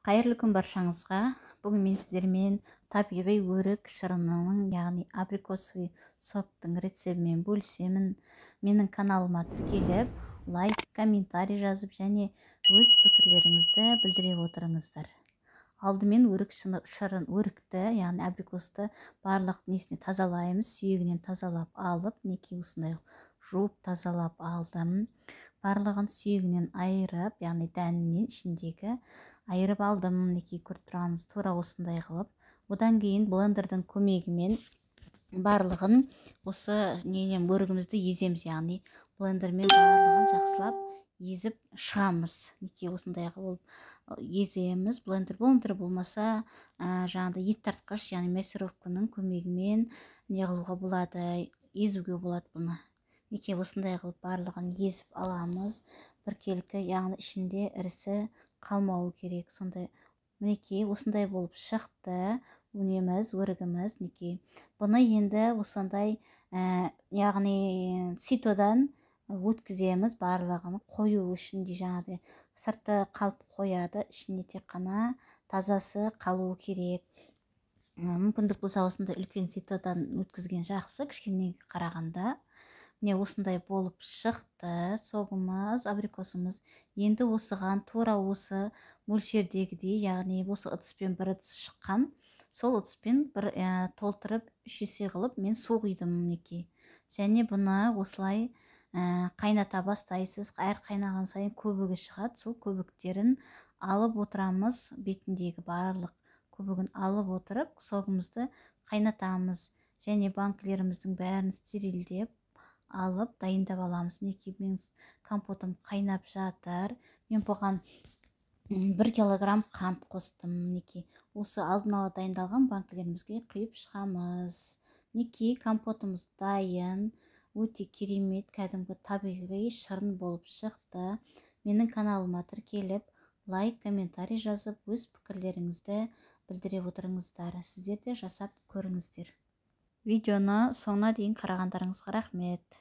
Қайырлы күн баршаңызға. Бүгін мен сіздермен табиғи өрік шырынының, яғни абрикосовый соктың рецебімен бөлісемін. Менің каналыма тіркеліп, лайк, комментарий жазып және өз пікірлеріңізді білдіре отырыңыздар. Алдымен өрікті, яғни абрикосты барлық несіне тазалаймыз. Сүйегінен тазалап алып, неке осындай жуып тазалап алдым. Барлығын сүйегінен айырып, яғни дәнінен ішіндегі айырып алдым. Неке көріп тұрғаныңыз тура осындай қылып. Одан кейін блендердің көмегімен барлығын осы өрігімізді еземіз, яғни блендермен барлығын жақсылап езіп шығамыз. Неке осындай қылып еземіз. Блендер болмаса, жаңағыдай ет тартқыш, яғни мясорубканың көмегімен не қылуға болады, езуге болады бұны. Неке осындай қылып барлығын езіп аламыз. Біркелкі, яғни ішінде ірісі қалмауы керек. Сондай мінекей осындай болып шықты өрігіміз. Мінекей бұны енді осындай яғни ситодан өткіземіз. Барлығын қою үшін де жаңағыдай сырты қалып қояды, ішінде тек қана тазасы қалуы керек. Мүмкіндік болса осындай үлкен ситодан өткізген жақсы, кішкенеге қарағанда. Міне осындай болып шықты согымыз, абрикосымыз. Енді осыған тура осы мөлшердегідей, яғни осы ыдыспен бір ыдыс шыққан, сол ыдыспен бір толтырып 3 есе қылып мен су құйдым. Мінекей. Және бұны осылай қайната бастайсыз. Әр қайнаған сайын көбігі шығады. Сол көбіктерін алып отырамыз. Бетіндегі барлық көбігін алып отырып, согымызды қайнатамыз. Және банкілеріміздің бәрін стерилдеп алып дайындап аламыз. Мінекей мен компотым қайнап жатыр. Мен бұған 1 килограмм қант қостым. Мінекей осы алдын ала дайындалған банкілерімізге құйып шығамыз. Мінекей компотымыз дайын. Өте керемет, кәдімгі табиғи шырын болып шықты. Менің каналыма тіркеліп, лайк, комментарий жазып, өз пікірлеріңізді білдіре отырыңыздар. Сіздер де жасап көріңіздер. Видеоны соңына дейін қарағандарыңызға рахмет.